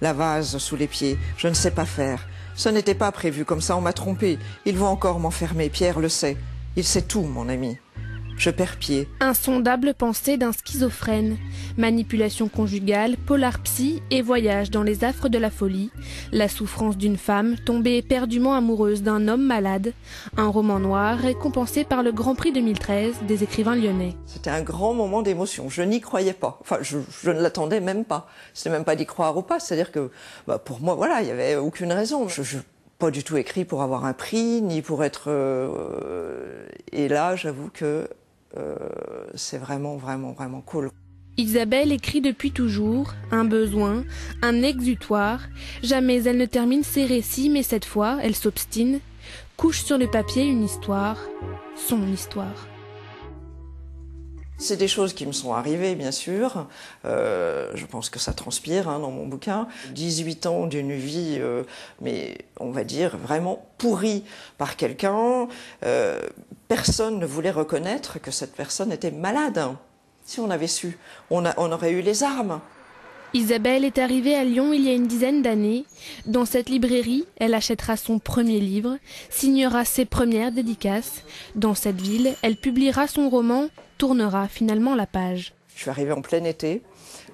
la vase sous les pieds. Je ne sais pas faire. Ce n'était pas prévu, comme ça on m'a trompé. Ils vont encore m'enfermer, Pierre le sait. Il sait tout, mon ami. Je perds pied. Insondable pensée d'un schizophrène, manipulation conjugale, polar psy et voyage dans les affres de la folie, la souffrance d'une femme tombée éperdument amoureuse d'un homme malade, un roman noir récompensé par le Grand Prix 2013 des écrivains lyonnais. C'était un grand moment d'émotion, je n'y croyais pas, enfin je ne l'attendais même pas, c'était même pas d'y croire ou pas, c'est-à-dire que pour moi voilà, il n'y avait aucune raison. Je pas du tout écrit pour avoir un prix, ni pour être... Et là, j'avoue que c'est vraiment cool. Isabelle écrit depuis toujours, un besoin, un exutoire. Jamais elle ne termine ses récits, mais cette fois, elle s'obstine, couche sur le papier une histoire, son histoire. C'est des choses qui me sont arrivées, bien sûr. Je pense que ça transpire dans mon bouquin. 18 ans d'une vie, mais on va dire vraiment pourrie par quelqu'un. Personne ne voulait reconnaître que cette personne était malade. Si on avait su, on aurait eu les armes. Isabelle est arrivée à Lyon il y a une dizaine d'années. Dans cette librairie, elle achètera son premier livre, signera ses premières dédicaces. Dans cette ville, elle publiera son roman, tournera finalement la page. Je suis arrivée en plein été,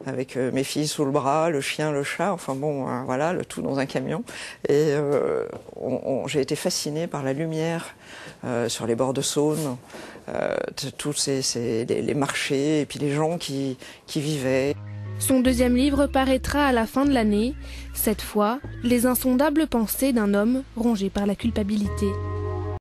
avec mes filles sous le bras, le chien, le chat, enfin bon, voilà, le tout dans un camion. Et j'ai été fascinée par la lumière sur les bords de Saône, tous les marchés et puis les gens qui vivaient. Son deuxième livre paraîtra à la fin de l'année. Cette fois, les insondables pensées d'un homme rongé par la culpabilité.